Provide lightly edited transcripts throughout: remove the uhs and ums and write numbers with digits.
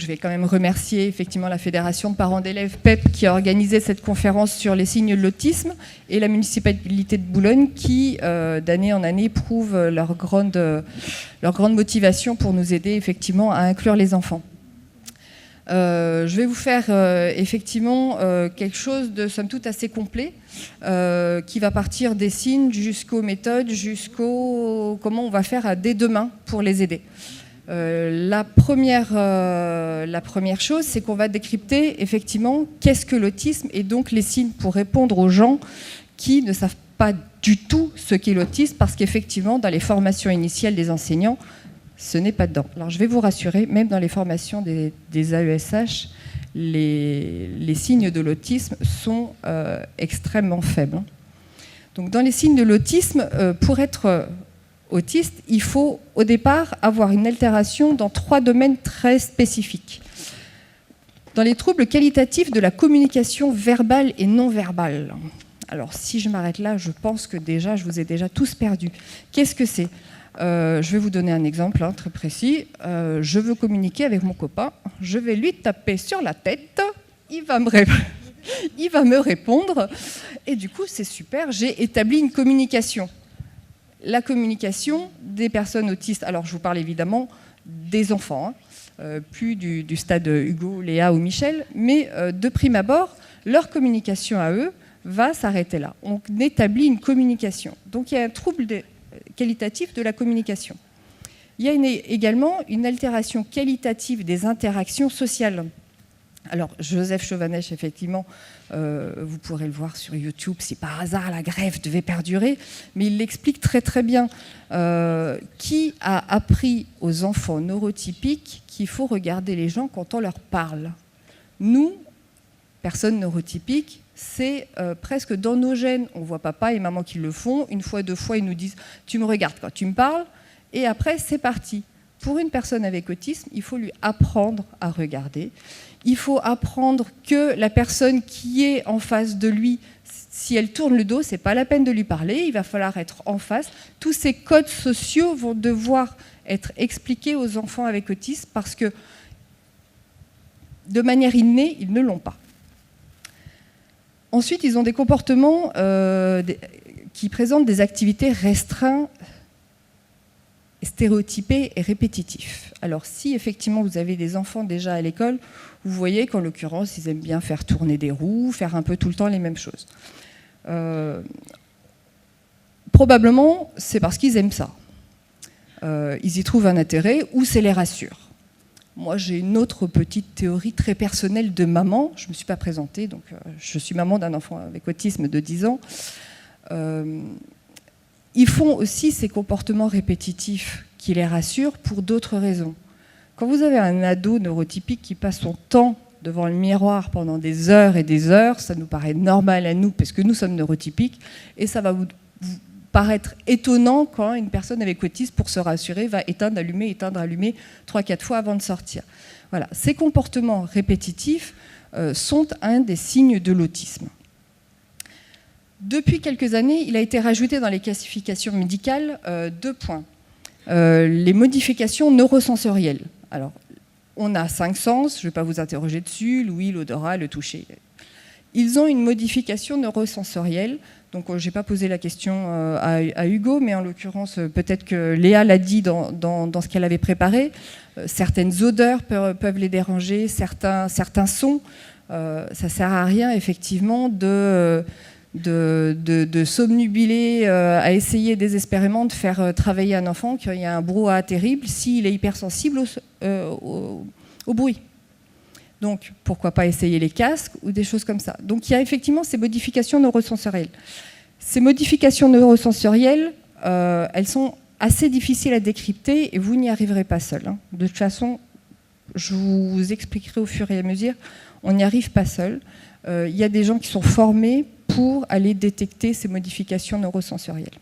je vais quand même remercier effectivement la Fédération de parents d'élèves PEP qui a organisé cette conférence sur les signes de l'autisme et la municipalité de Boulogne qui, d'année en année, prouve leur grande motivation pour nous aider effectivement à inclure les enfants. Je vais vous faire effectivement quelque chose de somme toute assez complet qui va partir des signes jusqu'aux méthodes, jusqu'au comment on va faire dès demain pour les aider. La première chose, c'est qu'on va décrypter effectivement qu'est-ce que l'autisme et donc les signes pour répondre aux gens qui ne savent pas du tout ce qu'est l'autisme parce qu'effectivement dans les formations initiales des enseignants, ce n'est pas dedans. Alors je vais vous rassurer, même dans les formations des AESH, les signes de l'autisme sont extrêmement faibles. Donc dans les signes de l'autisme, pour être autiste, il faut au départ avoir une altération dans 3 domaines très spécifiques. Dans les troubles qualitatifs de la communication verbale et non verbale. Alors si je m'arrête là, je pense que déjà, je vous ai déjà tous perdus. Qu'est-ce que c'est ? Je vais vous donner un exemple très précis. Je veux communiquer avec mon copain, je vais lui taper sur la tête, il va me répondre, et du coup c'est super, j'ai établi une communication. La communication des personnes autistes, alors je vous parle évidemment des enfants, plus du stade Hugo, Léa ou Michel, mais de prime abord, leur communication à eux va s'arrêter là. On établit une communication. Donc il y a un trouble qualitatif de la communication. Il y a également une altération qualitative des interactions sociales. Alors, Joseph Chovanec, effectivement, vous pourrez le voir sur YouTube, si par hasard la grève devait perdurer, mais il l'explique très très bien. Qui a appris aux enfants neurotypiques qu'il faut regarder les gens quand on leur parle? Nous, personnes neurotypiques, c'est presque dans nos gènes. On voit papa et maman qui le font. Une fois, 2 fois, ils nous disent « tu me regardes quand tu me parles » et après, c'est parti. Pour une personne avec autisme, il faut lui apprendre à regarder. Il faut apprendre que la personne qui est en face de lui, si elle tourne le dos, c'est pas la peine de lui parler, il va falloir être en face. Tous ces codes sociaux vont devoir être expliqués aux enfants avec autisme parce que, de manière innée, ils ne l'ont pas. Ensuite, ils ont des comportements qui présentent des activités restreintes, stéréotypés et répétitifs. Alors, si effectivement vous avez des enfants déjà à l'école, vous voyez qu'en l'occurrence, ils aiment bien faire tourner des roues, faire un peu tout le temps les mêmes choses. Probablement, c'est parce qu'ils aiment ça. Ils y trouvent un intérêt ou ça les rassure. Moi, j'ai une autre petite théorie très personnelle de maman. Je ne me suis pas présentée, donc je suis maman d'un enfant avec autisme de 10 ans. Ils font aussi ces comportements répétitifs qui les rassurent pour d'autres raisons. Quand vous avez un ado neurotypique qui passe son temps devant le miroir pendant des heures et des heures, ça nous paraît normal à nous parce que nous sommes neurotypiques et ça va vous paraître étonnant quand une personne avec autisme, pour se rassurer, va éteindre, allumer, 3-4 fois avant de sortir. Voilà. Ces comportements répétitifs sont un des signes de l'autisme. Depuis quelques années, il a été rajouté dans les classifications médicales 2 points. Les modifications neurosensorielles. Alors, on a 5 sens, je ne vais pas vous interroger dessus, l'ouïe, l'odorat, le toucher. Ils ont une modification neurosensorielle. Donc, je n'ai pas posé la question à Hugo, mais en l'occurrence, peut-être que Léa l'a dit dans ce qu'elle avait préparé. Certaines odeurs peuvent les déranger, certains sons. Ça ne sert à rien, effectivement, de somnubiler, à essayer désespérément de faire travailler un enfant qu'il y a un brouhaha terrible s'il est hypersensible au bruit. Donc, pourquoi pas essayer les casques ou des choses comme ça. Donc, il y a effectivement ces modifications neurosensorielles. Ces modifications neurosensorielles, elles sont assez difficiles à décrypter et vous n'y arriverez pas seul. De toute façon, je vous expliquerai au fur et à mesure, on n'y arrive pas seul. Il y a des gens qui sont formés pour aller détecter ces modifications neurosensorielles.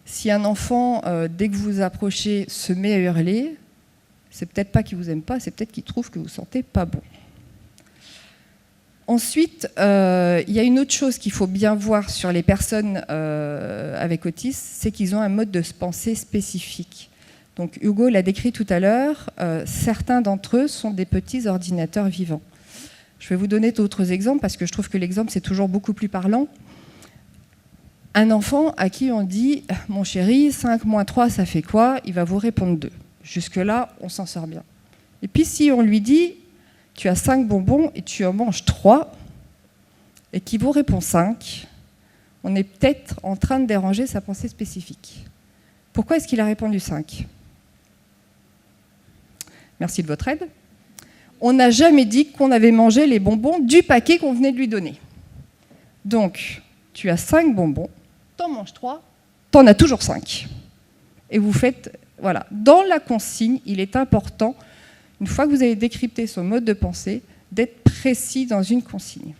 Si un enfant, dès que vous vous approchez, se met à hurler, c'est peut-être pas qu'il vous aime pas, c'est peut-être qu'il trouve que vous sentez pas bon. Ensuite, il y a une autre chose qu'il faut bien voir sur les personnes avec autisme, c'est qu'ils ont un mode de pensée spécifique. Donc Hugo l'a décrit tout à l'heure, certains d'entre eux sont des petits ordinateurs vivants. Je vais vous donner d'autres exemples parce que je trouve que l'exemple c'est toujours beaucoup plus parlant. Un enfant à qui on dit « Mon chéri, 5 moins 3, ça fait quoi ?» Il va vous répondre 2. Jusque-là, on s'en sort bien. Et puis si on lui dit « Tu as 5 bonbons et tu en manges 3 » et qu'il vous répond 5, on est peut-être en train de déranger sa pensée spécifique. Pourquoi est-ce qu'il a répondu 5 ? Merci de votre aide. On n'a jamais dit qu'on avait mangé les bonbons du paquet qu'on venait de lui donner. Donc, tu as 5 bonbons, t'en manges 3, t'en as toujours 5. Et vous faites, voilà. Dans la consigne, il est important, une fois que vous avez décrypté son mode de pensée, d'être précis dans une consigne.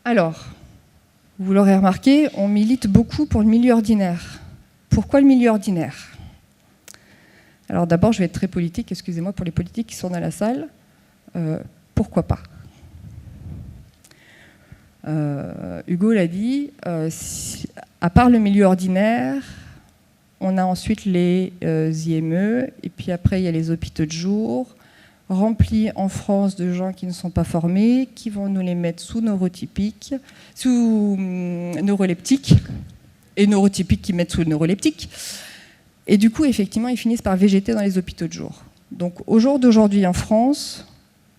Alors, vous l'aurez remarqué, on milite beaucoup pour le milieu ordinaire. Pourquoi le milieu ordinaire ? Alors d'abord, je vais être très politique, excusez-moi pour les politiques qui sont dans la salle. Pourquoi pas ? Hugo l'a dit, à part le milieu ordinaire, on a ensuite les IME, et puis après il y a les hôpitaux de jour, remplis en France de gens qui ne sont pas formés, qui vont nous les mettre sous neurotypiques, sous neuroleptiques, et neurotypiques qui mettent sous neuroleptiques. Et du coup, effectivement, ils finissent par végéter dans les hôpitaux de jour. Donc au jour d'aujourd'hui en France,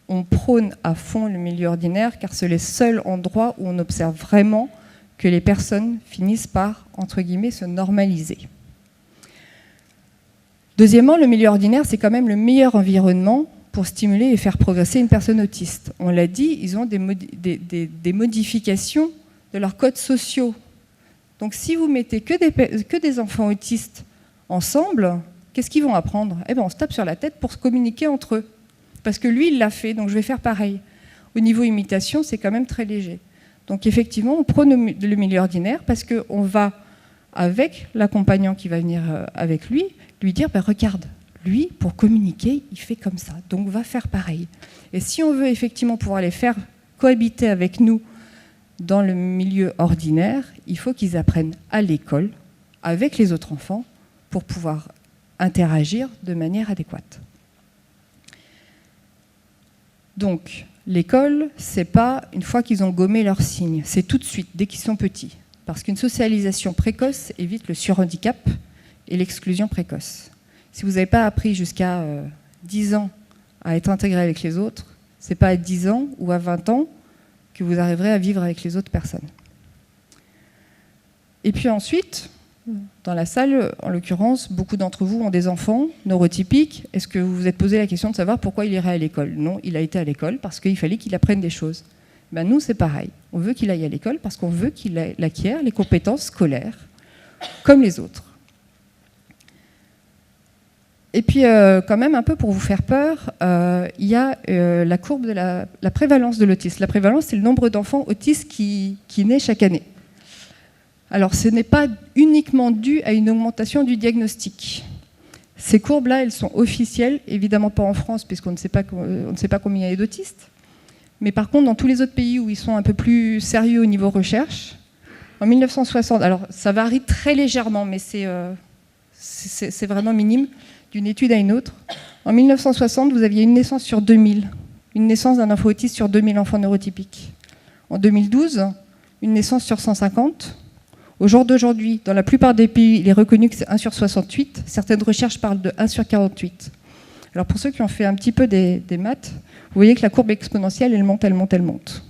on prône à fond le milieu ordinaire car c'est le seul endroit où on observe vraiment que les personnes finissent par, entre guillemets, se normaliser. Deuxièmement, le milieu ordinaire, c'est quand même le meilleur environnement pour stimuler et faire progresser une personne autiste. On l'a dit, ils ont des modifications de leurs codes sociaux. Donc si vous mettez que des enfants autistes ensemble, qu'est-ce qu'ils vont apprendre ? Eh bien, on se tape sur la tête pour se communiquer entre eux. Parce que lui, il l'a fait, donc je vais faire pareil. Au niveau imitation, c'est quand même très léger. Donc effectivement, on prône le milieu ordinaire parce qu'on va, avec l'accompagnant qui va venir avec lui dire, ben, regarde, lui, pour communiquer, il fait comme ça, donc va faire pareil. Et si on veut effectivement pouvoir les faire cohabiter avec nous dans le milieu ordinaire, il faut qu'ils apprennent à l'école, avec les autres enfants, pour pouvoir interagir de manière adéquate. Donc, l'école, c'est pas une fois qu'ils ont gommé leurs signes, c'est tout de suite, dès qu'ils sont petits. Parce qu'une socialisation précoce évite le surhandicap et l'exclusion précoce. Si vous n'avez pas appris jusqu'à 10 ans à être intégré avec les autres, c'est pas à 10 ans ou à 20 ans que vous arriverez à vivre avec les autres personnes. Et puis ensuite, dans la salle, en l'occurrence, beaucoup d'entre vous ont des enfants neurotypiques. Est-ce que vous vous êtes posé la question de savoir pourquoi il irait à l'école ? Non, il a été à l'école parce qu'il fallait qu'il apprenne des choses. Ben nous, c'est pareil. On veut qu'il aille à l'école parce qu'on veut qu'il acquiert les compétences scolaires comme les autres. Et puis, quand même, un peu pour vous faire peur, il y a la courbe de la prévalence de l'autisme. La prévalence, c'est le nombre d'enfants autistes qui naît chaque année. Alors, ce n'est pas uniquement dû à une augmentation du diagnostic. Ces courbes-là, elles sont officielles, évidemment pas en France, puisqu'on ne sait pas combien il y a d'autistes. Mais par contre, dans tous les autres pays où ils sont un peu plus sérieux au niveau recherche, en 1960, alors ça varie très légèrement, mais c'est vraiment minime, d'une étude à une autre. En 1960, vous aviez une naissance sur 2000, une naissance d'un enfant autiste sur 2000 enfants neurotypiques. En 2012, une naissance sur 150. Au jour d'aujourd'hui, dans la plupart des pays, il est reconnu que c'est 1 sur 68. Certaines recherches parlent de 1 sur 48. Alors pour ceux qui ont fait un petit peu des maths, vous voyez que la courbe exponentielle, elle monte, elle monte, elle monte.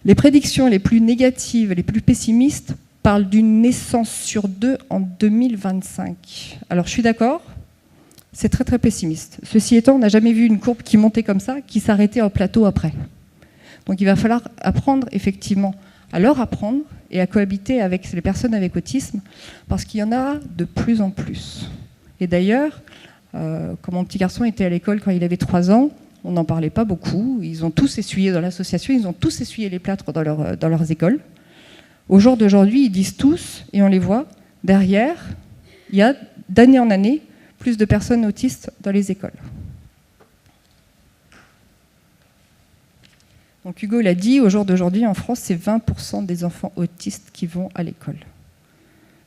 Les prédictions les plus négatives, les plus pessimistes, parlent d'une naissance sur 2 en 2025. Alors je suis d'accord, c'est très très pessimiste. Ceci étant, on n'a jamais vu une courbe qui montait comme ça, qui s'arrêtait en plateau après. Donc il va falloir apprendre effectivement à leur apprendre et à cohabiter avec les personnes avec autisme, parce qu'il y en a de plus en plus. Et d'ailleurs, quand mon petit garçon était à l'école quand il avait 3 ans, on n'en parlait pas beaucoup. Ils ont tous essuyé dans l'association, ils ont tous essuyé les plâtres dans leurs écoles. Au jour d'aujourd'hui, ils disent tous, et on les voit, derrière, il y a d'année en année plus de personnes autistes dans les écoles. Donc Hugo l'a dit, au jour d'aujourd'hui, en France, c'est 20% des enfants autistes qui vont à l'école.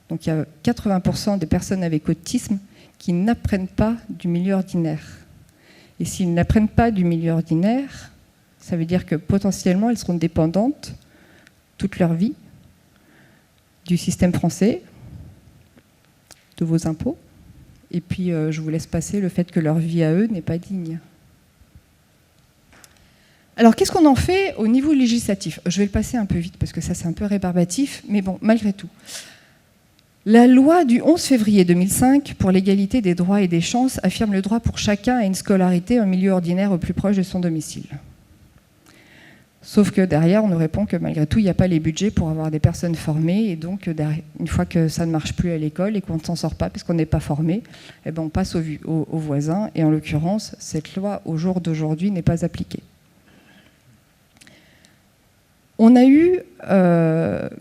Donc il y a 80% des personnes avec autisme qui n'apprennent pas du milieu ordinaire. Et s'ils n'apprennent pas du milieu ordinaire, ça veut dire que potentiellement elles seront dépendantes toute leur vie du système français, de vos impôts, et puis je vous laisse passer le fait que leur vie à eux n'est pas digne. Alors qu'est-ce qu'on en fait au niveau législatif? Je vais le passer un peu vite parce que ça c'est un peu rébarbatif, mais bon, malgré tout. La loi du 11 février 2005 pour l'égalité des droits et des chances affirme le droit pour chacun à une scolarité en milieu ordinaire au plus proche de son domicile. Sauf que derrière, on nous répond que malgré tout, il n'y a pas les budgets pour avoir des personnes formées. Et donc, une fois que ça ne marche plus à l'école et qu'on ne s'en sort pas parce qu'on n'est pas formé, eh ben, on passe aux voisins. Et en l'occurrence, cette loi, au jour d'aujourd'hui, n'est pas appliquée. On a eu,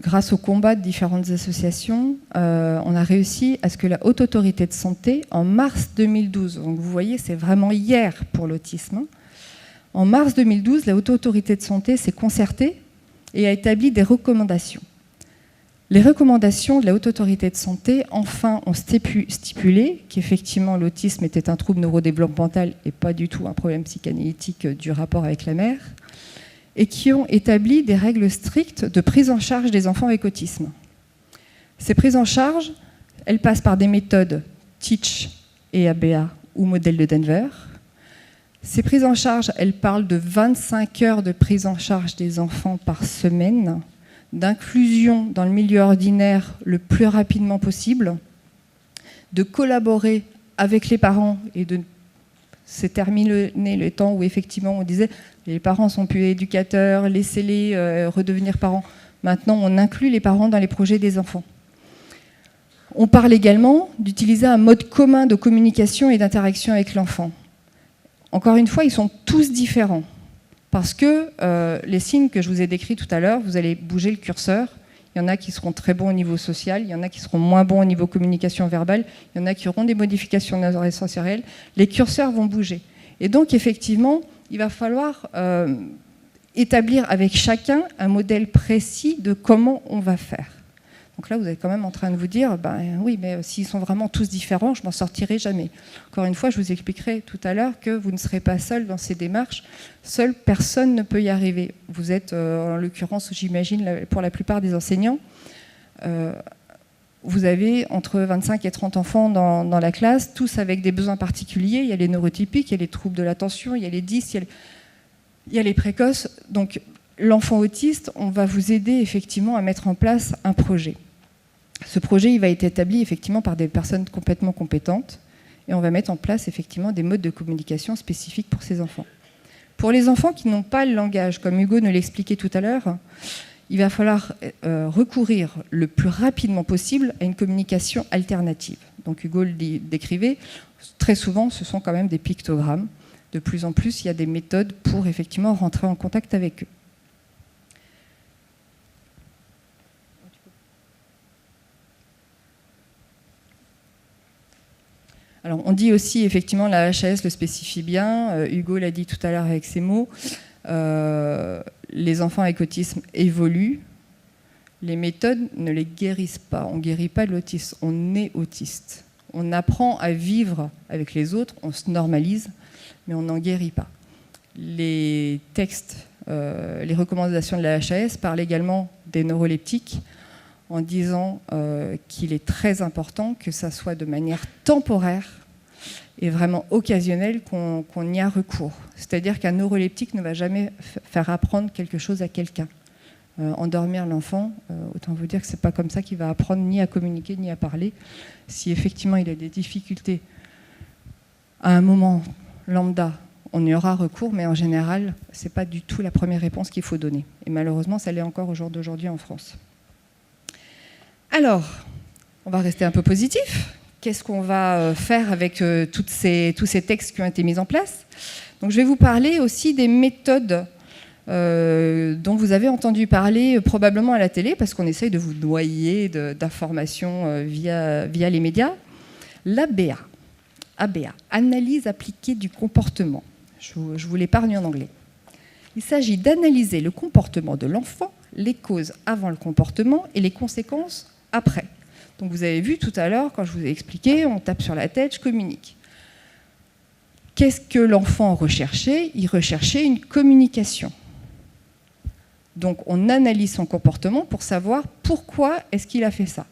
grâce au combat de différentes associations, on a réussi à ce que la Haute Autorité de Santé, en mars 2012, donc vous voyez, c'est vraiment hier pour l'autisme, en mars 2012, la Haute Autorité de Santé s'est concertée et a établi des recommandations. Les recommandations de la Haute Autorité de Santé, enfin, ont stipulé qu'effectivement l'autisme était un trouble neurodéveloppemental et pas du tout un problème psychanalytique du rapport avec la mère, et qui ont établi des règles strictes de prise en charge des enfants avec autisme. Ces prises en charge, elles passent par des méthodes TEACH et ABA ou modèle de Denver. Ces prises en charge, elles parlent de 25 heures de prise en charge des enfants par semaine, d'inclusion dans le milieu ordinaire le plus rapidement possible, de collaborer avec les parents et de... C'est terminé le temps où effectivement on disait les parents sont plus éducateurs, laissez-les redevenir parents. Maintenant, on inclut les parents dans les projets des enfants. On parle également d'utiliser un mode commun de communication et d'interaction avec l'enfant. Encore une fois, ils sont tous différents parce que les signes que je vous ai décrits tout à l'heure, vous allez bouger le curseur. Il y en a qui seront très bons au niveau social, il y en a qui seront moins bons au niveau communication verbale, il y en a qui auront des modifications neurosensorielles. Les curseurs vont bouger. Et donc, effectivement, il va falloir établir avec chacun un modèle précis de comment on va faire. Donc là, vous êtes quand même en train de vous dire, ben oui, mais s'ils sont vraiment tous différents, je m'en sortirai jamais. Encore une fois, je vous expliquerai tout à l'heure que vous ne serez pas seul dans ces démarches. Seule personne ne peut y arriver. Vous êtes, en l'occurrence, j'imagine, pour la plupart des enseignants, vous avez entre 25 et 30 enfants dans la classe, tous avec des besoins particuliers. Il y a les neurotypiques, il y a les troubles de l'attention, il y a les 10, il y a les précoces. Donc, l'enfant autiste, on va vous aider effectivement à mettre en place un projet. Ce projet, il va être établi effectivement par des personnes complètement compétentes et on va mettre en place effectivement des modes de communication spécifiques pour ces enfants. Pour les enfants qui n'ont pas le langage, comme Hugo nous l'expliquait tout à l'heure, il va falloir recourir le plus rapidement possible à une communication alternative. Donc Hugo le décrivait, très souvent ce sont quand même des pictogrammes. De plus en plus, il y a des méthodes pour effectivement rentrer en contact avec eux. Alors, on dit aussi, effectivement, la HAS le spécifie bien, Hugo l'a dit tout à l'heure avec ses mots, les enfants avec autisme évoluent, les méthodes ne les guérissent pas, on ne guérit pas de l'autisme, on est autiste. On apprend à vivre avec les autres, on se normalise, mais on n'en guérit pas. Les textes, les recommandations de la HAS parlent également des neuroleptiques, en disant qu'il est très important que ça soit de manière temporaire et vraiment occasionnelle qu'on y a recours. C'est-à-dire qu'un neuroleptique ne va jamais faire apprendre quelque chose à quelqu'un. Endormir l'enfant, autant vous dire que ce n'est pas comme ça qu'il va apprendre ni à communiquer ni à parler. Si effectivement il a des difficultés à un moment lambda, on y aura recours, mais en général, ce n'est pas du tout la première réponse qu'il faut donner. Et malheureusement, ça l'est encore au jour d'aujourd'hui en France. Alors, on va rester un peu positif. Qu'est-ce qu'on va faire avec tous ces textes qui ont été mis en place? Donc, je vais vous parler aussi des méthodes dont vous avez entendu parler probablement à la télé, parce qu'on essaye de vous noyer d'informations via les médias. L'ABA, analyse appliquée du comportement. Je vous l'épargne en anglais. Il s'agit d'analyser le comportement de l'enfant, les causes avant le comportement et les conséquences après. Donc vous avez vu tout à l'heure, quand je vous ai expliqué, on tape sur la tête, je communique. Qu'est-ce que l'enfant recherchait? Il recherchait une communication. Donc on analyse son comportement pour savoir pourquoi est-ce qu'il a fait ça.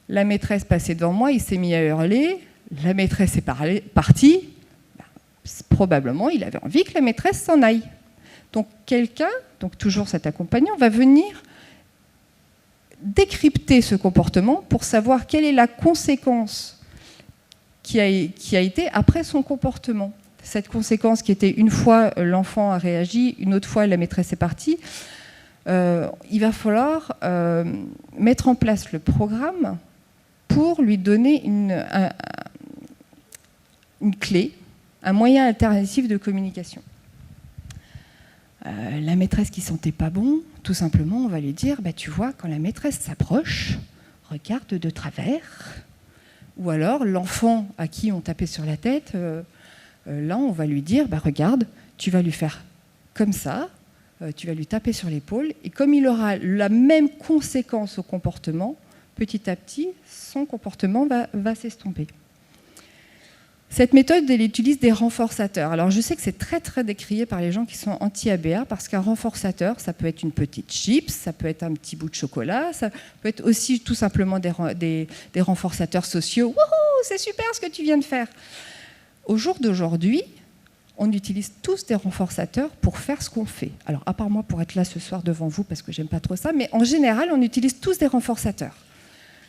La maîtresse passait devant moi, il s'est mis à hurler, la maîtresse est partie, probablement il avait envie que la maîtresse s'en aille. Donc quelqu'un, donc toujours cet accompagnant, va venir décrypter ce comportement pour savoir quelle est la conséquence qui a été après son comportement. Cette conséquence qui était une fois l'enfant a réagi, une autre fois la maîtresse est partie, il va falloir mettre en place le programme pour lui donner une clé, un moyen alternatif de communication. La maîtresse qui sentait pas bon, tout simplement, on va lui dire, bah, tu vois, quand la maîtresse s'approche, regarde de travers. Ou alors, l'enfant à qui on tapait sur la tête, là, on va lui dire, bah, regarde, tu vas lui faire comme ça, tu vas lui taper sur l'épaule, et comme il aura la même conséquence au comportement, petit à petit, son comportement va s'estomper. Cette méthode, elle utilise des renforçateurs. Alors, je sais que c'est très, très décrié par les gens qui sont anti-ABA, parce qu'un renforçateur, ça peut être une petite chips, ça peut être un petit bout de chocolat, ça peut être aussi tout simplement des renforçateurs sociaux. Wouhou, c'est super ce que tu viens de faire. Au jour d'aujourd'hui, on utilise tous des renforçateurs pour faire ce qu'on fait. Alors, à part moi, pour être là ce soir devant vous, parce que j'aime pas trop ça, mais en général, on utilise tous des renforçateurs.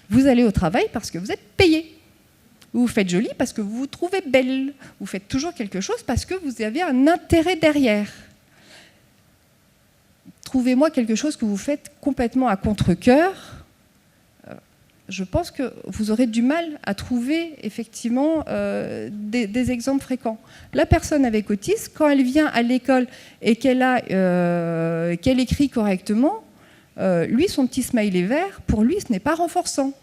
Vous allez au travail parce que vous êtes payé. Vous vous faites jolie parce que vous vous trouvez belle. Vous faites toujours quelque chose parce que vous avez un intérêt derrière. Trouvez-moi quelque chose que vous faites complètement à contre-cœur. Je pense que vous aurez du mal à trouver effectivement des exemples fréquents. La personne avec autisme, quand elle vient à l'école et qu'elle écrit correctement, lui, son petit smiley vert, pour lui, ce n'est pas renforçant.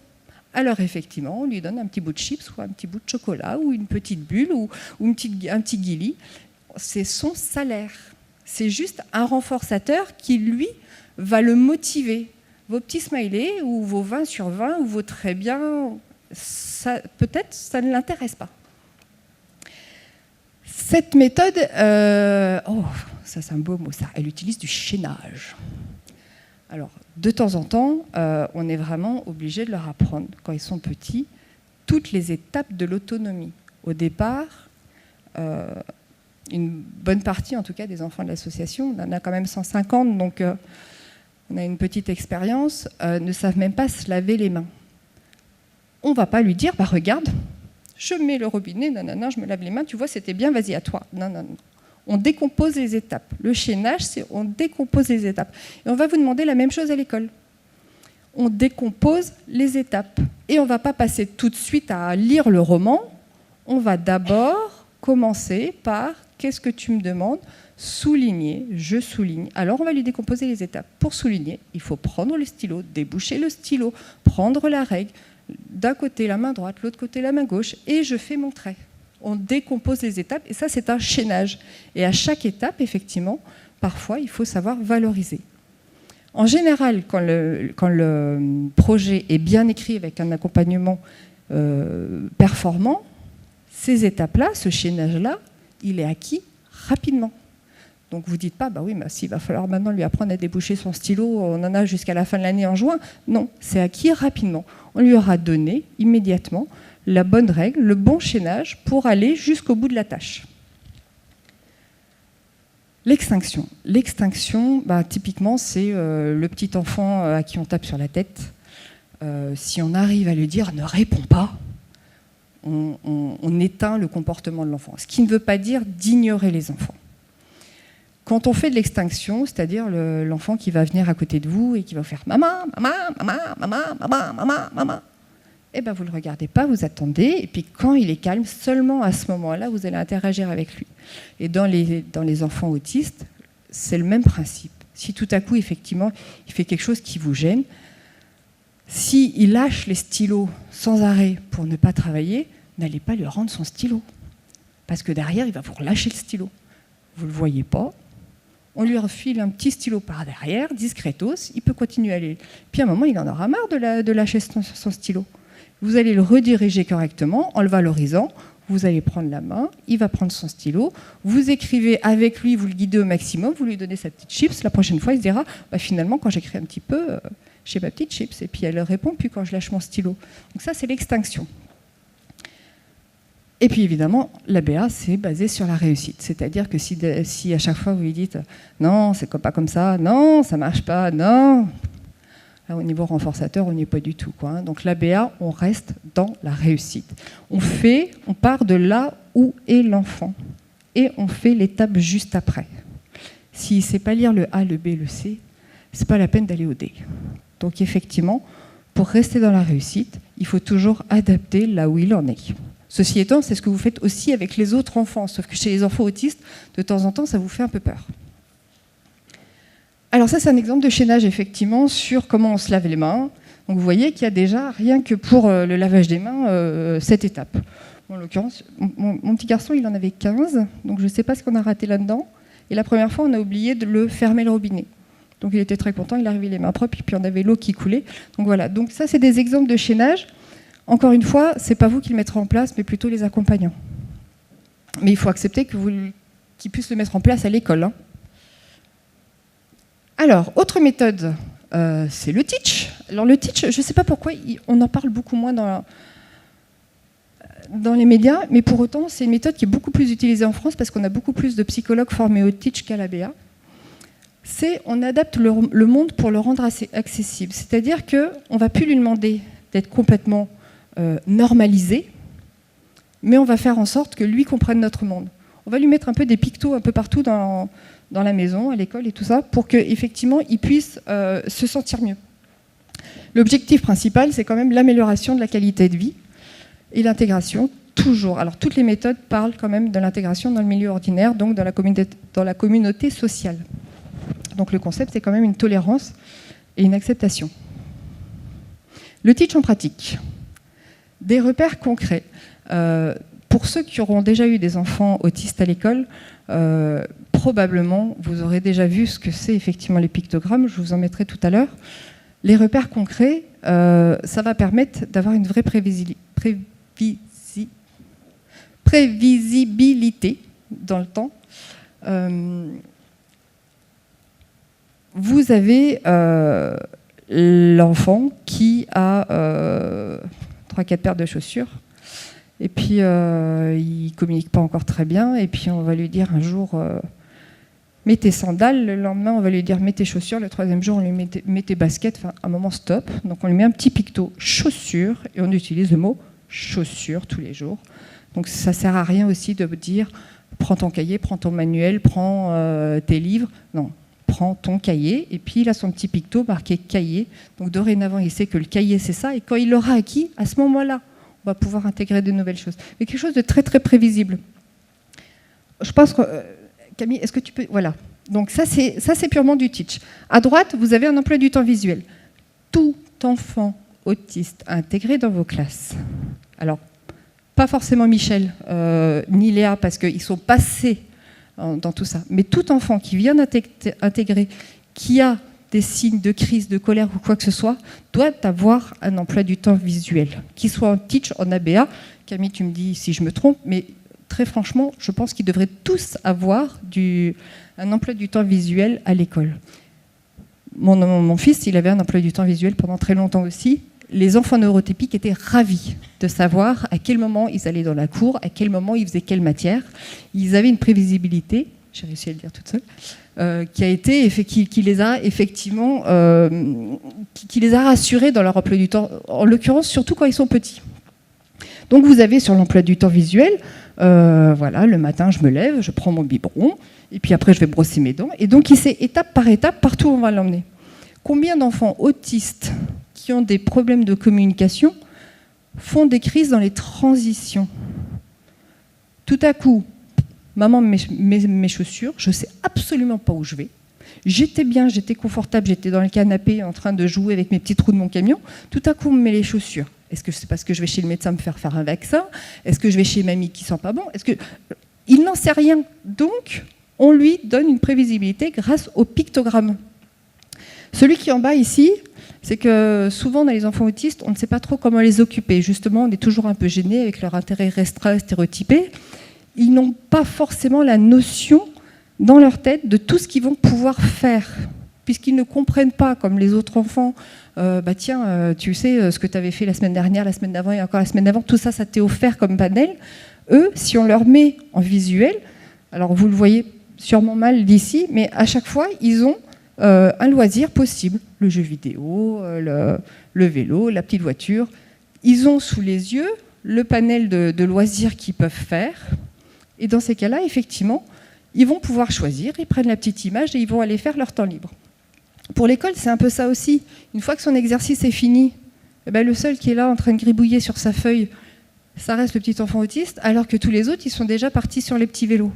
Alors effectivement, on lui donne un petit bout de chips ou un petit bout de chocolat ou une petite bulle ou un petit guili. C'est son salaire. C'est juste un renforçateur qui, lui, va le motiver. Vos petits smileys ou vos 20 sur 20 ou vos très bien, peut-être ça ne l'intéresse pas. Cette méthode, ça c'est un beau mot ça, elle utilise du chaînage. Alors, de temps en temps, on est vraiment obligé de leur apprendre, quand ils sont petits, toutes les étapes de l'autonomie. Au départ, une bonne partie, en tout cas, des enfants de l'association, on en a quand même 150, donc on a une petite expérience, ne savent même pas se laver les mains. On ne va pas lui dire, bah, regarde, je mets le robinet, nanana, je me lave les mains, tu vois, c'était bien, vas-y, à toi. Non, non, non. On décompose les étapes. Le chaînage, c'est on décompose les étapes. Et on va vous demander la même chose à l'école. On décompose les étapes. Et on ne va pas passer tout de suite à lire le roman. On va d'abord commencer par « Qu'est-ce que tu me demandes ?» Souligner, je souligne. Alors on va lui décomposer les étapes. Pour souligner, il faut prendre le stylo, déboucher le stylo, prendre la règle, d'un côté la main droite, l'autre côté la main gauche, et je fais mon trait. On décompose les étapes, et ça, c'est un chaînage. Et à chaque étape, effectivement, parfois, il faut savoir valoriser. En général, quand le projet est bien écrit avec un accompagnement performant, ces étapes-là, ce chaînage-là, il est acquis rapidement. Donc vous ne dites pas, bah oui, mais s'il va falloir maintenant lui apprendre à déboucher son stylo, on en a jusqu'à la fin de l'année en juin. Non, c'est acquis rapidement. On lui aura donné immédiatement la bonne règle, le bon chaînage pour aller jusqu'au bout de la tâche. L'extinction. L'extinction, bah, typiquement, c'est le petit enfant à qui on tape sur la tête. Si on arrive à lui dire « ne réponds pas », on éteint le comportement de l'enfant. Ce qui ne veut pas dire d'ignorer les enfants. Quand on fait de l'extinction, c'est-à-dire l'enfant qui va venir à côté de vous et qui va faire « maman, maman, maman, maman, maman, maman, maman », eh ben, vous ne le regardez pas, vous attendez, et puis quand il est calme, seulement à ce moment-là, vous allez interagir avec lui. Et dans les enfants autistes, c'est le même principe. Si tout à coup, effectivement, il fait quelque chose qui vous gêne, s'il lâche les stylos sans arrêt pour ne pas travailler, n'allez pas lui rendre son stylo. Parce que derrière, il va vous relâcher le stylo. Vous ne le voyez pas, on lui refile un petit stylo par derrière, discretos, il peut continuer à aller. Puis à un moment, il en aura marre de lâcher son stylo. Vous allez le rediriger correctement en le valorisant. Vous allez prendre la main, il va prendre son stylo, vous écrivez avec lui, vous le guidez au maximum, vous lui donnez sa petite chips. La prochaine fois, il se dira, finalement, quand j'écris un petit peu, j'ai ma petite chips. Et puis elle répond plus quand je lâche mon stylo. Donc ça, c'est l'extinction. Et puis évidemment, l'ABA, c'est basé sur la réussite. C'est-à-dire que si à chaque fois vous lui dites « non, c'est pas comme ça, non, ça marche pas, non », là, au niveau renforçateur, on n'y est pas du tout, quoi. Donc l'ABA, on reste dans la réussite. On part de là où est l'enfant et on fait l'étape juste après. S'il ne sait pas lire le A, le B, le C, c'est pas la peine d'aller au D. Donc effectivement, pour rester dans la réussite, il faut toujours adapter là où il en est. Ceci étant, c'est ce que vous faites aussi avec les autres enfants, sauf que chez les enfants autistes, de temps en temps, ça vous fait un peu peur. Alors ça, c'est un exemple de chaînage, effectivement, sur comment on se lave les mains. Donc vous voyez qu'il y a déjà, rien que pour le lavage des mains, 7 étapes. En l'occurrence, mon petit garçon, il en avait 15, donc je ne sais pas ce qu'on a raté là-dedans. Et la première fois, on a oublié de le fermer le robinet. Donc il était très content, il arrivait les mains propres, et puis on avait l'eau qui coulait. Donc voilà, donc ça, c'est des exemples de chaînage. Encore une fois, ce n'est pas vous qui le mettrez en place, mais plutôt les accompagnants. Mais il faut accepter qu'ils puissent le mettre en place à l'école, hein. Alors, autre méthode, c'est le teach. Alors le teach, je ne sais pas pourquoi, on en parle beaucoup moins dans les médias, mais pour autant, c'est une méthode qui est beaucoup plus utilisée en France parce qu'on a beaucoup plus de psychologues formés au teach qu'à l'ABA. On adapte le monde pour le rendre assez accessible. C'est-à-dire qu'on ne va plus lui demander d'être complètement normalisé, mais on va faire en sorte que lui comprenne notre monde. On va lui mettre un peu des pictos un peu partout dans la maison, à l'école et tout ça, pour qu'effectivement, il puisse se sentir mieux. L'objectif principal, c'est quand même l'amélioration de la qualité de vie et l'intégration, toujours. Alors, toutes les méthodes parlent quand même de l'intégration dans le milieu ordinaire, donc dans la communauté sociale. Donc, le concept, c'est quand même une tolérance et une acceptation. Le teach en pratique. Des repères concrets. Pour ceux qui auront déjà eu des enfants autistes à l'école, probablement, vous aurez déjà vu ce que c'est effectivement les pictogrammes, je vous en mettrai tout à l'heure. Les repères concrets, ça va permettre d'avoir une vraie prévisibilité dans le temps. Vous avez l'enfant qui a 3-4 paires de chaussures, et puis il ne communique pas encore très bien, et puis on va lui dire un jour mets tes sandales, le lendemain on va lui dire mets tes chaussures, le troisième jour on lui met tes baskets, enfin à un moment stop, donc on lui met un petit picto chaussures, et on utilise le mot chaussures tous les jours. Donc ça ne sert à rien aussi de dire prends ton cahier, prends ton manuel, prends tes livres, non. Prends ton cahier, et puis il a son petit picto marqué cahier. Donc dorénavant, il sait que le cahier, c'est ça, et quand il l'aura acquis, à ce moment-là, on va pouvoir intégrer de nouvelles choses. Mais quelque chose de très, très prévisible. Je pense que... Camille, est-ce que tu peux... Voilà. Donc ça, c'est purement du teach. À droite, vous avez un emploi du temps visuel. Tout enfant autiste intégré dans vos classes. Alors, pas forcément Michel ni Léa, parce qu'ils sont passés dans tout ça. Mais tout enfant qui vient d'intégrer, qui a des signes de crise, de colère ou quoi que ce soit, doit avoir un emploi du temps visuel, qu'il soit en teach, en ABA. Camille, tu me dis si je me trompe, mais très franchement, je pense qu'ils devraient tous avoir un emploi du temps visuel à l'école. Mon fils, il avait un emploi du temps visuel pendant très longtemps aussi. Les enfants neurotypiques étaient ravis de savoir à quel moment ils allaient dans la cour, à quel moment ils faisaient quelle matière. Ils avaient une prévisibilité, j'ai réussi à le dire toute seule, qui les a effectivement, qui les a rassurés dans leur emploi du temps, en l'occurrence surtout quand ils sont petits. Donc vous avez sur l'emploi du temps visuel, voilà, le matin je me lève, je prends mon biberon, et puis après je vais brosser mes dents, et donc il sait étape par étape partout où on va l'emmener. Combien d'enfants autistes qui ont des problèmes de communication font des crises dans les transitions? Tout à coup, maman met mes chaussures, je ne sais absolument pas où je vais. J'étais bien, j'étais confortable, j'étais dans le canapé en train de jouer avec mes petits trous de mon camion. Tout à coup, on me met les chaussures. Est-ce que c'est parce que je vais chez le médecin me faire un vaccin? Est-ce que je vais chez mamie qui sent pas bon? Il n'en sait rien. Donc, on lui donne une prévisibilité grâce au pictogramme. Celui qui est en bas ici, c'est que souvent dans les enfants autistes, on ne sait pas trop comment les occuper. Justement, on est toujours un peu gêné avec leur intérêt restreint, stéréotypé. Ils n'ont pas forcément la notion dans leur tête de tout ce qu'ils vont pouvoir faire, puisqu'ils ne comprennent pas, comme les autres enfants, tiens, tu sais ce que tu avais fait la semaine dernière, la semaine d'avant et encore la semaine d'avant, tout ça, ça t'est offert comme panel. Eux, si on leur met en visuel, alors vous le voyez sûrement mal d'ici, mais à chaque fois, ils ont un loisir possible. Le jeu vidéo, le vélo, la petite voiture. Ils ont sous les yeux le panel de loisirs qu'ils peuvent faire. Et dans ces cas-là, effectivement, ils vont pouvoir choisir, ils prennent la petite image et ils vont aller faire leur temps libre. Pour l'école, c'est un peu ça aussi. Une fois que son exercice est fini, le seul qui est là en train de gribouiller sur sa feuille, ça reste le petit enfant autiste, alors que tous les autres, ils sont déjà partis sur les petits vélos.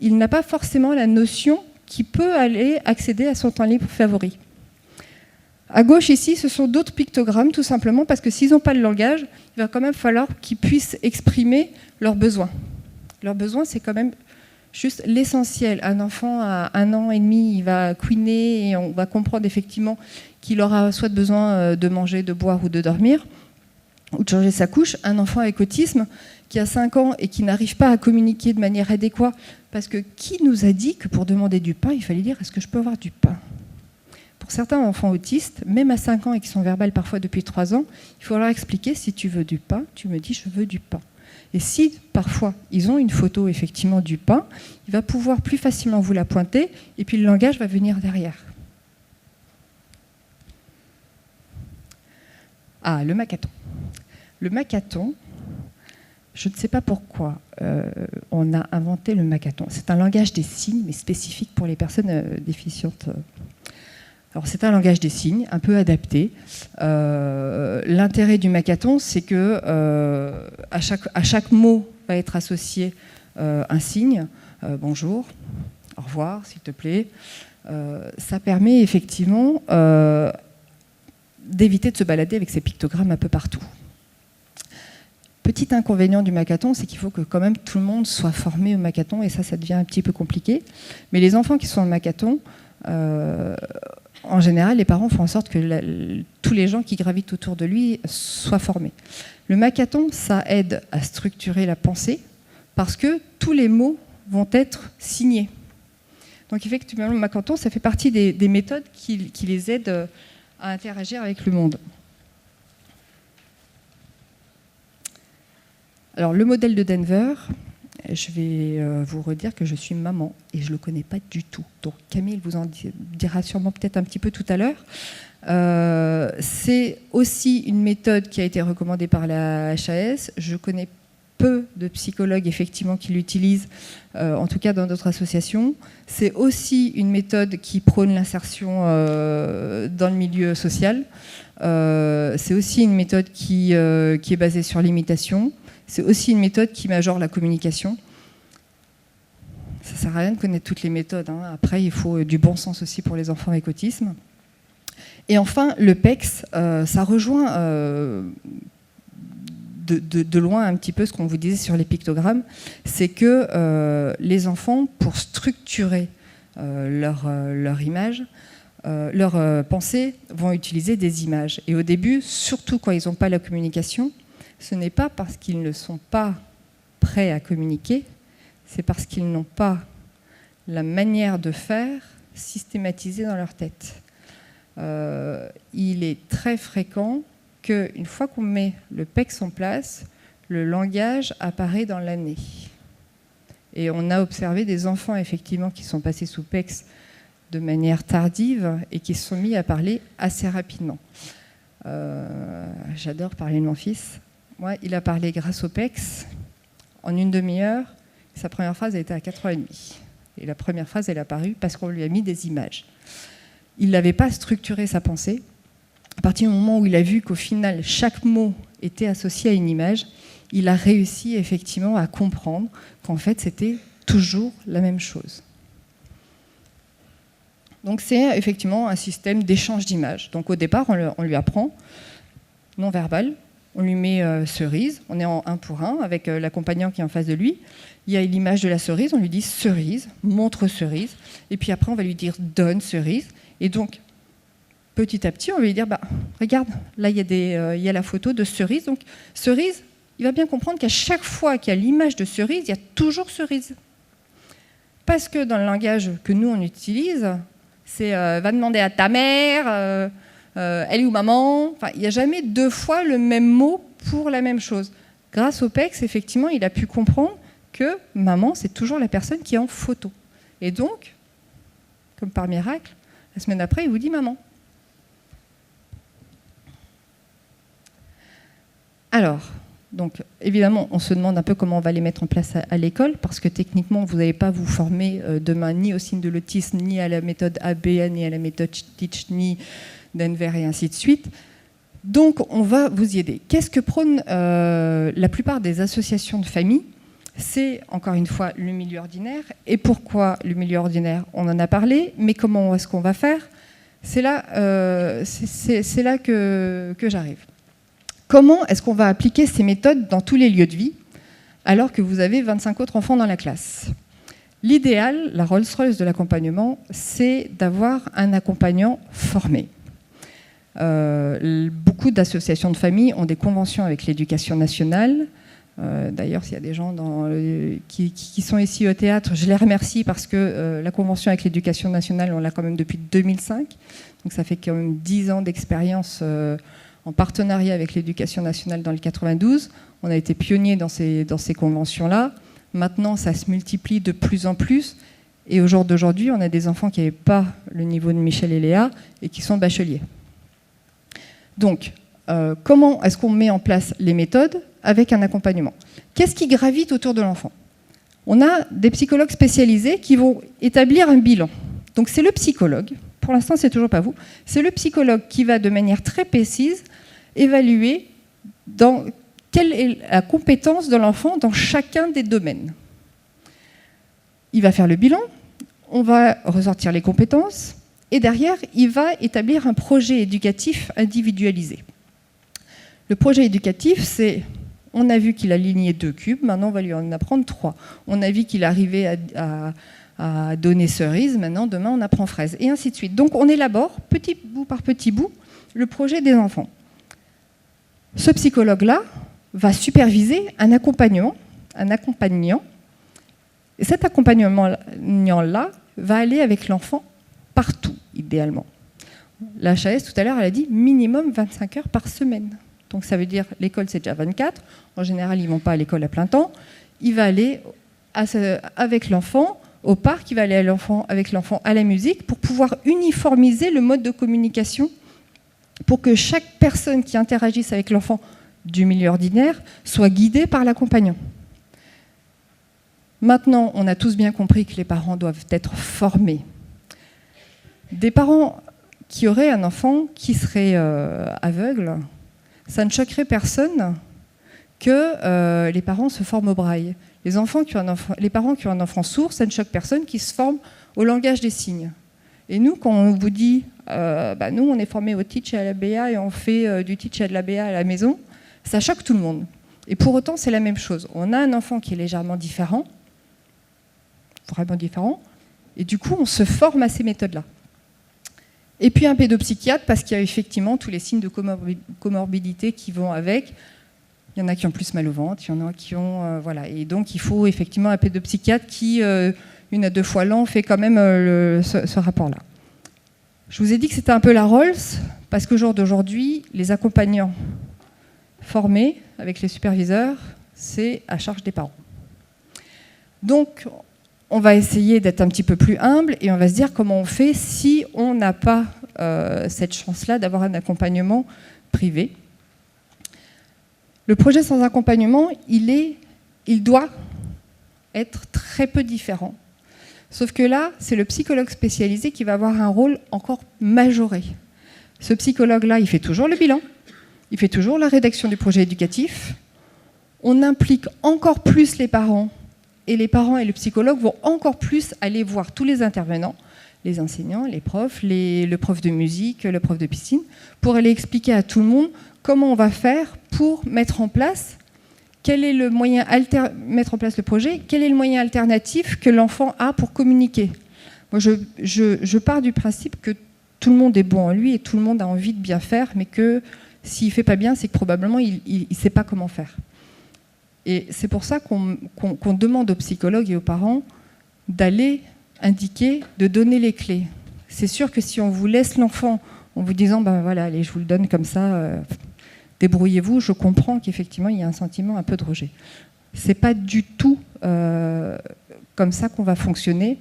Il n'a pas forcément la notion qu'il peut aller accéder à son temps libre favori. À gauche, ici, ce sont d'autres pictogrammes, tout simplement, parce que s'ils n'ont pas le langage, il va quand même falloir qu'ils puissent exprimer leurs besoins. Leurs besoins, c'est quand même juste l'essentiel. Un enfant à 1 an et demi, il va couiner et on va comprendre effectivement qu'il aura soit besoin de manger, de boire ou de dormir, ou de changer sa couche. Un enfant avec autisme qui a 5 ans et qui n'arrive pas à communiquer de manière adéquate, parce que qui nous a dit que pour demander du pain, il fallait dire « est-ce que je peux avoir du pain ?» Pour certains enfants autistes, même à 5 ans et qui sont verbales parfois depuis 3 ans, il faut leur expliquer « si tu veux du pain, tu me dis je veux du pain ». Et si, parfois, ils ont une photo, effectivement, du pain, il va pouvoir plus facilement vous la pointer, et puis le langage va venir derrière. Ah, le Makaton. Le Makaton, je ne sais pas pourquoi on a inventé le Makaton. C'est un langage des signes, mais spécifique pour les personnes déficientes. Alors, c'est un langage des signes, un peu adapté. L'intérêt du Makaton, c'est que à chaque mot va être associé un signe. Bonjour, au revoir, s'il te plaît. Ça permet effectivement d'éviter de se balader avec ces pictogrammes un peu partout. Petit inconvénient du Makaton, c'est qu'il faut que quand même tout le monde soit formé au Makaton, et ça devient un petit peu compliqué. Mais les enfants qui sont au Makaton, en général, les parents font en sorte que tous les gens qui gravitent autour de lui soient formés. Le Makaton, ça aide à structurer la pensée parce que tous les mots vont être signés. Donc effectivement, le Makaton, ça fait partie des méthodes qui les aident à interagir avec le monde. Alors, le modèle de Denver, je vais vous redire que je suis maman et je ne le connais pas du tout. Donc Camille vous en dira sûrement peut-être un petit peu tout à l'heure. C'est aussi une méthode qui a été recommandée par la HAS. Je connais peu de psychologues effectivement qui l'utilisent, en tout cas dans d'autres associations. C'est aussi une méthode qui prône l'insertion dans le milieu social. C'est aussi une méthode qui est basée sur l'imitation. C'est aussi une méthode qui majore la communication. Ça ne sert à rien de connaître toutes les méthodes, hein. Après, il faut du bon sens aussi pour les enfants avec autisme. Et enfin, le PECS, ça rejoint de loin un petit peu ce qu'on vous disait sur les pictogrammes. C'est que les enfants, pour structurer leur image, leur pensée, vont utiliser des images. Et au début, surtout quand ils n'ont pas la communication, ce n'est pas parce qu'ils ne sont pas prêts à communiquer, c'est parce qu'ils n'ont pas la manière de faire systématisée dans leur tête. Il est très fréquent qu'une fois qu'on met le PECS en place, le langage apparaît dans l'année. Et on a observé des enfants effectivement qui sont passés sous PECS de manière tardive et qui se sont mis à parler assez rapidement. J'adore parler de mon fils. Moi, il a parlé grâce au PECS en une demi-heure. Sa première phrase a été à 4h30. Et la première phrase, elle est apparue parce qu'on lui a mis des images. Il n'avait pas structuré sa pensée. À partir du moment où il a vu qu'au final, chaque mot était associé à une image, il a réussi effectivement à comprendre qu'en fait, c'était toujours la même chose. Donc c'est effectivement un système d'échange d'images. Donc au départ, on lui apprend non verbal. on lui met cerise, on est en 1 pour 1 avec l'accompagnant qui est en face de lui. Il y a l'image de la cerise, on lui dit cerise, montre cerise, et puis après on va lui dire donne cerise. Et donc, petit à petit, on va lui dire, regarde, là il y a la photo de cerise. Donc cerise, il va bien comprendre qu'à chaque fois qu'il y a l'image de cerise, il y a toujours cerise. Parce que dans le langage que nous on utilise, c'est va demander à ta mère, elle est où maman. Enfin, il n'y a jamais 2 fois le même mot pour la même chose. Grâce au PECS, effectivement, il a pu comprendre que maman, c'est toujours la personne qui est en photo. Et donc, comme par miracle, la semaine après, il vous dit maman. Alors, donc, évidemment, on se demande un peu comment on va les mettre en place à l'école, parce que techniquement, vous n'allez pas vous former demain ni au signe de l'autisme, ni à la méthode ABA, ni à la méthode Teach, ni Denver, et ainsi de suite. Donc, on va vous y aider. Qu'est-ce que prônent la plupart des associations de familles ? C'est, encore une fois, le milieu ordinaire. Et pourquoi le milieu ordinaire ? On en a parlé, mais comment est-ce qu'on va faire ? C'est là que j'arrive. Comment est-ce qu'on va appliquer ces méthodes dans tous les lieux de vie, alors que vous avez 25 autres enfants dans la classe ? L'idéal, la Rolls-Royce de l'accompagnement, c'est d'avoir un accompagnant formé. Beaucoup d'associations de familles ont des conventions avec l'éducation nationale. D'ailleurs, s'il y a des gens qui sont ici au théâtre, je les remercie parce que la convention avec l'éducation nationale, on l'a quand même depuis 2005. Donc ça fait quand même 10 ans d'expérience en partenariat avec l'éducation nationale dans le 92. On a été pionniers dans ces conventions-là. Maintenant, ça se multiplie de plus en plus. Et au jour d'aujourd'hui, on a des enfants qui n'avaient pas le niveau de Michel et Léa et qui sont bacheliers. Donc, comment est-ce qu'on met en place les méthodes avec un accompagnement ? Qu'est-ce qui gravite autour de l'enfant ? On a des psychologues spécialisés qui vont établir un bilan. Donc c'est le psychologue, pour l'instant c'est toujours pas vous, c'est le psychologue qui va de manière très précise évaluer quelle est la compétence de l'enfant dans chacun des domaines. Il va faire le bilan, on va ressortir les compétences, et derrière, il va établir un projet éducatif individualisé. Le projet éducatif, c'est, on a vu qu'il alignait 2 cubes, maintenant on va lui en apprendre 3. On a vu qu'il arrivait à donner cerise, maintenant demain on apprend fraise, et ainsi de suite. Donc on élabore, petit bout par petit bout, le projet des enfants. Ce psychologue-là va superviser un accompagnant, et cet accompagnement-là va aller avec l'enfant partout, idéalement. La HAS, tout à l'heure, elle a dit minimum 25 heures par semaine. Donc ça veut dire, l'école, c'est déjà 24. En général, ils ne vont pas à l'école à plein temps. Il va aller avec l'enfant au parc, il va aller avec l'enfant à la musique pour pouvoir uniformiser le mode de communication pour que chaque personne qui interagisse avec l'enfant du milieu ordinaire soit guidée par l'accompagnant. Maintenant, on a tous bien compris que les parents doivent être formés. Des parents qui auraient un enfant qui serait aveugle, ça ne choquerait personne que les parents se forment au braille. Les parents qui ont un enfant sourd, ça ne choque personne qui se forment au langage des signes. Et nous, quand on vous dit, nous, on est formés au Teach et à l'ABA et on fait du Teach et de l'ABA à la maison, ça choque tout le monde. Et pour autant, c'est la même chose. On a un enfant qui est légèrement différent, vraiment différent, et du coup, on se forme à ces méthodes-là. Et puis un pédopsychiatre, parce qu'il y a effectivement tous les signes de comorbidité qui vont avec. Il y en a qui ont plus mal au ventre, il y en a qui ont... voilà. Et donc, il faut effectivement un pédopsychiatre qui, 1 à 2 fois l'an, fait quand même ce rapport-là. Je vous ai dit que c'était un peu la Rolls, parce qu'au jour d'aujourd'hui, les accompagnants formés avec les superviseurs, c'est à charge des parents. Donc, on va essayer d'être un petit peu plus humble et on va se dire comment on fait si on n'a pas cette chance-là d'avoir un accompagnement privé. Le projet sans accompagnement, il doit être très peu différent. Sauf que là, c'est le psychologue spécialisé qui va avoir un rôle encore majoré. Ce psychologue-là, il fait toujours le bilan, il fait toujours la rédaction du projet éducatif. On implique encore plus les parents, et les parents et le psychologue vont encore plus aller voir tous les intervenants, les enseignants, les profs, le prof de musique, le prof de piscine, pour aller expliquer à tout le monde comment on va faire pour mettre en place mettre en place le projet, quel est le moyen alternatif que l'enfant a pour communiquer. Moi, je pars du principe que tout le monde est bon en lui et tout le monde a envie de bien faire, mais que s'il ne fait pas bien, c'est que probablement il ne sait pas comment faire. Et c'est pour ça qu'on demande aux psychologues et aux parents d'aller indiquer, de donner les clés. C'est sûr que si on vous laisse l'enfant en vous disant ben voilà, allez, je vous le donne comme ça, débrouillez-vous, je comprends qu'effectivement il y a un sentiment un peu de rejet. C'est pas du tout comme ça qu'on va fonctionner.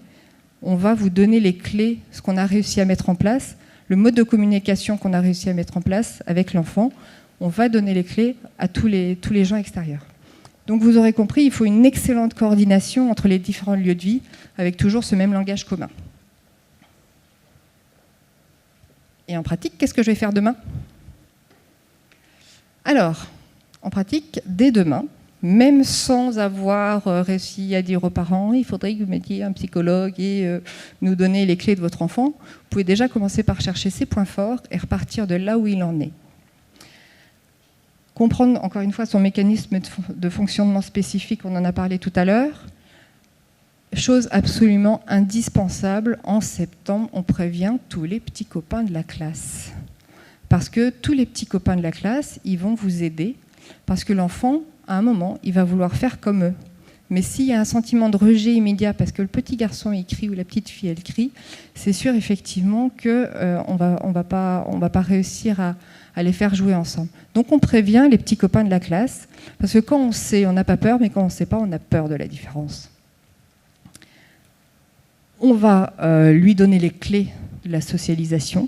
On va vous donner les clés, ce qu'on a réussi à mettre en place, le mode de communication qu'on a réussi à mettre en place avec l'enfant. On va donner les clés à tous les gens extérieurs. Donc vous aurez compris, il faut une excellente coordination entre les différents lieux de vie, avec toujours ce même langage commun. Et en pratique, qu'est-ce que je vais faire demain ? Alors, en pratique, dès demain, même sans avoir réussi à dire aux parents, il faudrait que vous mettiez un psychologue et nous donner les clés de votre enfant, vous pouvez déjà commencer par chercher ses points forts et repartir de là où il en est. Comprendre, encore une fois, son mécanisme de fonctionnement spécifique, on en a parlé tout à l'heure. Chose absolument indispensable, en septembre, on prévient tous les petits copains de la classe. Parce que tous les petits copains de la classe, ils vont vous aider, parce que l'enfant, à un moment, il va vouloir faire comme eux. Mais s'il y a un sentiment de rejet immédiat, parce que le petit garçon il crie ou la petite fille elle crie, c'est sûr effectivement qu'on va pas réussir à les faire jouer ensemble. Donc on prévient les petits copains de la classe, parce que quand on sait, on n'a pas peur, mais quand on ne sait pas, on a peur de la différence. On va lui donner les clés de la socialisation.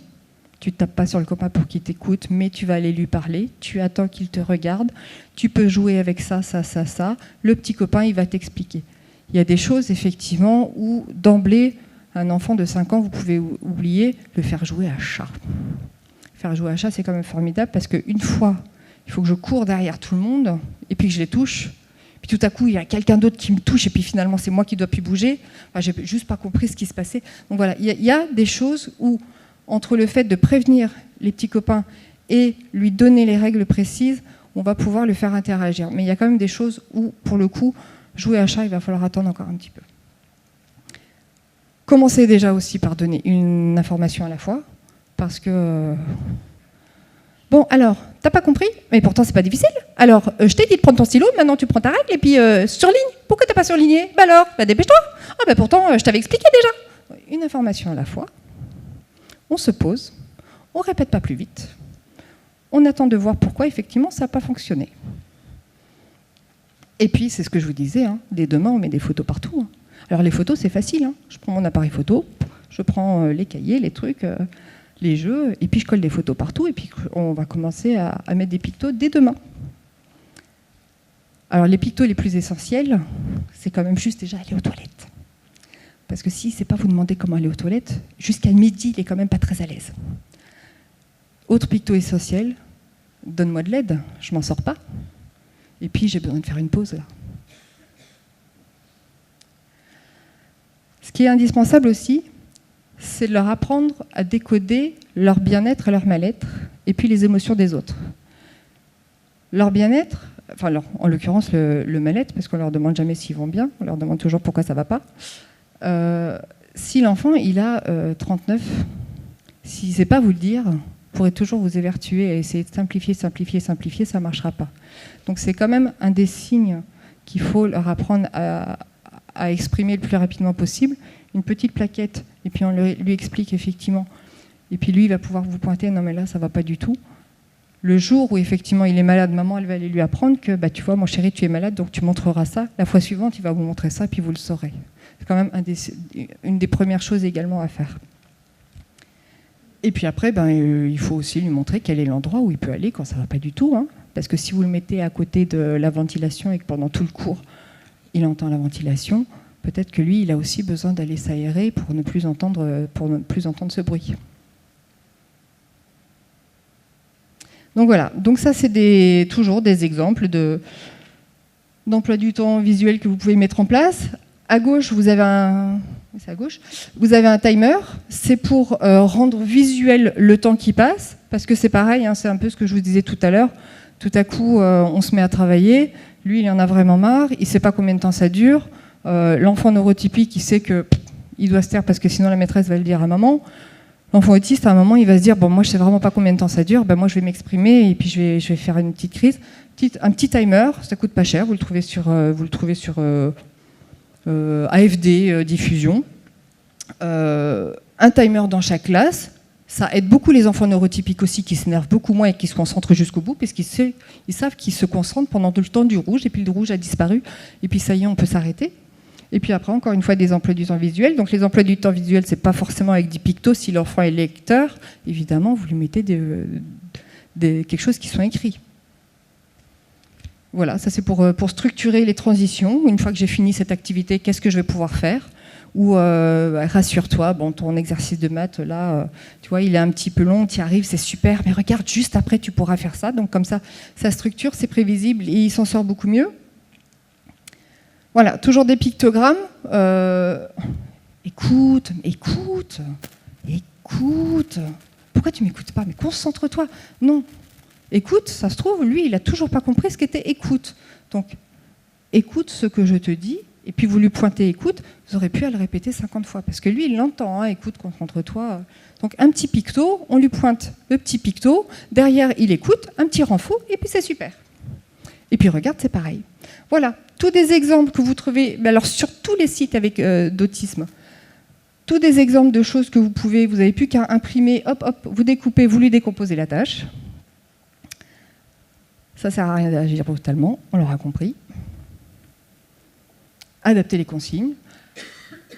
Tu ne tapes pas sur le copain pour qu'il t'écoute, mais tu vas aller lui parler, tu attends qu'il te regarde, tu peux jouer avec ça, ça, ça, ça. Le petit copain, il va t'expliquer. Il y a des choses, effectivement, où d'emblée, un enfant de 5 ans, vous pouvez oublier, le faire jouer à chat. Faire jouer à chat, c'est quand même formidable, parce qu'une fois, il faut que je cours derrière tout le monde, et puis que je les touche. Puis tout à coup, il y a quelqu'un d'autre qui me touche, et puis finalement, c'est moi qui ne dois plus bouger. Enfin, j'ai juste pas compris ce qui se passait. Donc voilà, il y a des choses où entre le fait de prévenir les petits copains et lui donner les règles précises, on va pouvoir le faire interagir. Mais il y a quand même des choses où, pour le coup, jouer à chat, il va falloir attendre encore un petit peu. Commencez déjà aussi par donner une information à la fois, parce que... Bon, alors, t'as pas compris ? Mais pourtant, c'est pas difficile. Alors, je t'ai dit de prendre ton stylo, maintenant tu prends ta règle, et puis surligne. Pourquoi t'as pas surligné ? Bah alors, bah dépêche-toi. Ah bah pourtant, je t'avais expliqué déjà. Une information à la fois. On se pose, on ne répète pas plus vite, on attend de voir pourquoi effectivement ça n'a pas fonctionné. Et puis c'est ce que je vous disais, dès demain on met des photos partout. Alors les photos c'est facile, je prends mon appareil photo, je prends les cahiers, les trucs, les jeux, et puis je colle des photos partout, et puis on va commencer à mettre des pictos dès demain. Alors les pictos les plus essentiels, c'est quand même juste déjà aller aux toilettes. Parce que si ne sait pas vous demander comment aller aux toilettes, jusqu'à midi, il n'est quand même pas très à l'aise. Autre picto essentiel, donne-moi de l'aide, je m'en sors pas. Et puis j'ai besoin de faire une pause là. Ce qui est indispensable aussi, c'est de leur apprendre à décoder leur bien-être et leur mal-être, et puis les émotions des autres. Leur bien-être, enfin en l'occurrence le mal-être, parce qu'on ne leur demande jamais s'ils vont bien, on leur demande toujours pourquoi ça ne va pas. Si l'enfant il a 39, s'il ne sait pas vous le dire, vous pourrez toujours vous évertuer à essayer de simplifier, ça ne marchera pas. Donc c'est quand même un des signes qu'il faut leur apprendre à exprimer le plus rapidement possible. Une petite plaquette, et puis on lui explique effectivement. Et puis lui, il va pouvoir vous pointer, non mais là, ça ne va pas du tout. Le jour où effectivement il est malade, maman, elle va aller lui apprendre que, bah, tu vois, mon chéri, tu es malade, donc tu montreras ça. La fois suivante, il va vous montrer ça, puis vous le saurez. C'est quand même une des premières choses également à faire. Et puis après, il faut aussi lui montrer quel est l'endroit où il peut aller quand ça ne va pas du tout. Parce que si vous le mettez à côté de la ventilation et que pendant tout le cours, il entend la ventilation, peut-être que lui, il a aussi besoin d'aller s'aérer pour ne plus entendre ce bruit. Donc voilà, donc ça c'est toujours des exemples d'emploi du temps visuel que vous pouvez mettre en place. À gauche, vous avez un timer, c'est pour rendre visuel le temps qui passe, parce que c'est pareil, c'est un peu ce que je vous disais tout à l'heure, Tout à coup, on se met à travailler. Lui, il en a vraiment marre. Il ne sait pas combien de temps ça dure. L'enfant neurotypique, il sait qu'il doit se taire parce que sinon la maîtresse va le dire à maman. L'enfant autiste, à un moment, il va se dire, bon, moi, je sais vraiment pas combien de temps ça dure, ben, moi, je vais m'exprimer et puis je vais faire une petite crise. Un petit timer, ça coûte pas cher, vous le trouvez sur AFD Diffusion. Un timer dans chaque classe, ça aide beaucoup les enfants neurotypiques aussi, qui s'énervent beaucoup moins et qui se concentrent jusqu'au bout, parce qu'ils savent qu'ils se concentrent pendant tout le temps du rouge, et puis le rouge a disparu, et puis ça y est, on peut s'arrêter. Et puis après, encore une fois, des emplois du temps visuel. Donc les emplois du temps visuel, c'est pas forcément avec des pictos. Si l'enfant est lecteur, évidemment, vous lui mettez quelque chose qui sont écrits. Voilà, ça c'est pour structurer les transitions. Une fois que j'ai fini cette activité, qu'est-ce que je vais pouvoir faire ? Ou rassure-toi, bon, ton exercice de maths, là, tu vois, il est un petit peu long, tu y arrives, c'est super, mais regarde, juste après, tu pourras faire ça. Donc comme ça structure, c'est prévisible et il s'en sort beaucoup mieux. Voilà, toujours des pictogrammes. Écoute. Pourquoi tu m'écoutes pas ? Mais concentre-toi. Non. Écoute, ça se trouve, lui, il a toujours pas compris ce qu'était écoute. Donc, écoute ce que je te dis, et puis vous lui pointez écoute, vous aurez pu à le répéter 50 fois. Parce que lui, il l'entend, hein, écoute, concentre-toi. Donc, un petit picto, on lui pointe le petit picto, derrière, il écoute, un petit renfo, et puis c'est super. Et puis regarde, c'est pareil. Voilà, tous des exemples que vous trouvez alors sur tous les sites avec d'autisme. Tous des exemples de choses que vous n'avez plus qu'à imprimer, hop, vous découpez, vous lui décomposez la tâche. Ça ne sert à rien d'agir brutalement, on l'aura compris. Adapter les consignes.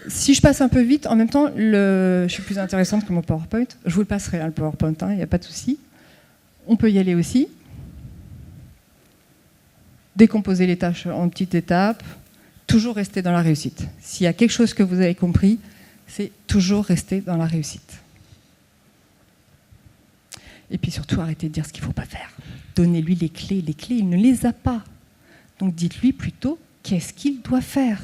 Si je passe un peu vite, en même temps, je suis plus intéressante que mon PowerPoint. Je vous le passerai, hein, le PowerPoint, il n'y a pas de souci. On peut y aller aussi. Décomposer les tâches en petites étapes, toujours rester dans la réussite. S'il y a quelque chose que vous avez compris, c'est toujours rester dans la réussite. Et puis surtout, arrêtez de dire ce qu'il ne faut pas faire. Donnez-lui les clés. Les clés, il ne les a pas. Donc dites-lui plutôt qu'est-ce qu'il doit faire.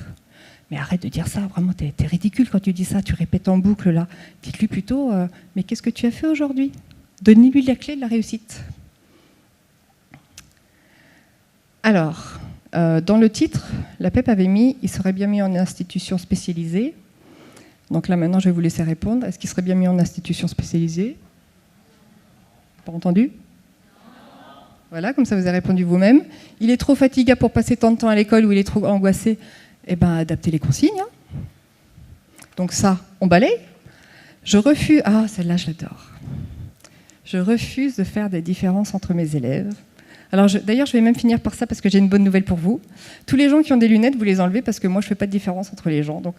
Mais arrête de dire ça, vraiment, t'es ridicule quand tu dis ça, tu répètes en boucle là. Dites-lui plutôt, mais qu'est-ce que tu as fait aujourd'hui ? Donnez-lui la clé de la réussite. Alors, dans le titre, la PEP avait mis « Il serait bien mis en institution spécialisée ». Donc là, maintenant, je vais vous laisser répondre. Est-ce qu'il serait bien mis en institution spécialisée ? Pas entendu ? Voilà, comme ça vous avez répondu vous-même. Il est trop fatigué pour passer tant de temps à l'école ou il est trop angoissé ? Eh bien, adaptez les consignes. Hein. Donc ça, on balaye. Je refuse... Ah, celle-là, je l'adore. Je refuse de faire des différences entre mes élèves. Alors d'ailleurs, je vais même finir par ça parce que j'ai une bonne nouvelle pour vous. Tous les gens qui ont des lunettes, vous les enlevez parce que moi, je ne fais pas de différence entre les gens. Donc,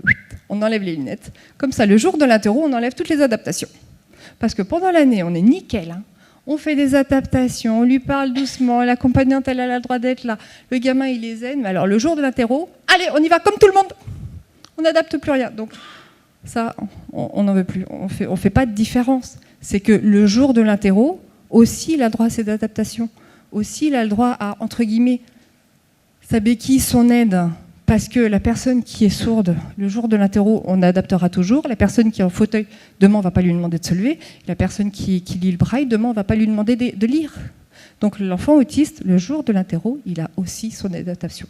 on enlève les lunettes. Comme ça, le jour de l'interro, on enlève toutes les adaptations. Parce que pendant l'année, on est nickel. Hein. On fait des adaptations, on lui parle doucement, l'accompagnante, elle a le droit d'être là. Le gamin, il est zen. Mais alors, le jour de l'interro, allez, on y va comme tout le monde. On n'adapte plus rien. Donc, ça, on n'en veut plus. On fait pas de différence. C'est que le jour de l'interro, aussi, il a droit à ces adaptations. Aussi, il a le droit à, entre guillemets, sa béquille, son aide, parce que la personne qui est sourde, le jour de l'interro, on adaptera toujours. La personne qui est en fauteuil, demain, on ne va pas lui demander de se lever. La personne qui lit le braille, demain, on ne va pas lui demander de lire. Donc l'enfant autiste, le jour de l'interro, il a aussi son adaptation.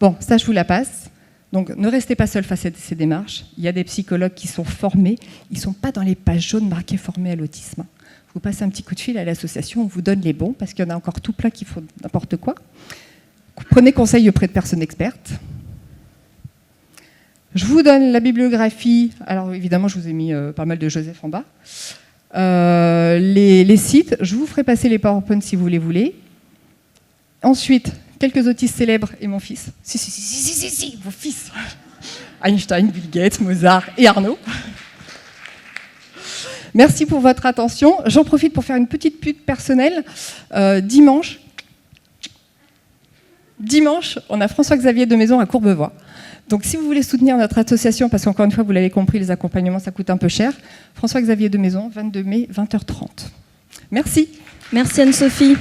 Bon, ça, je vous la passe. Donc, ne restez pas seul face à ces démarches. Il y a des psychologues qui sont formés. Ils ne sont pas dans les pages jaunes marquées « formés à l'autisme ». Vous passez un petit coup de fil à l'association, on vous donne les bons, parce qu'il y en a encore tout plein qui font n'importe quoi. Prenez conseil auprès de personnes expertes. Je vous donne la bibliographie. Alors, évidemment, je vous ai mis pas mal de Joseph en bas. Les sites, je vous ferai passer les PowerPoint si vous les voulez. Ensuite, quelques autistes célèbres et mon fils. Si, vos fils. Einstein, Bill Gates, Mozart et Arnaud. Merci pour votre attention. J'en profite pour faire une petite pub personnelle. Dimanche, on a François-Xavier de Maison à Courbevoie. Donc si vous voulez soutenir notre association, parce qu'encore une fois, vous l'avez compris, les accompagnements, ça coûte un peu cher, François-Xavier de Maison, 22 mai, 20h30. Merci. Merci Anne-Sophie.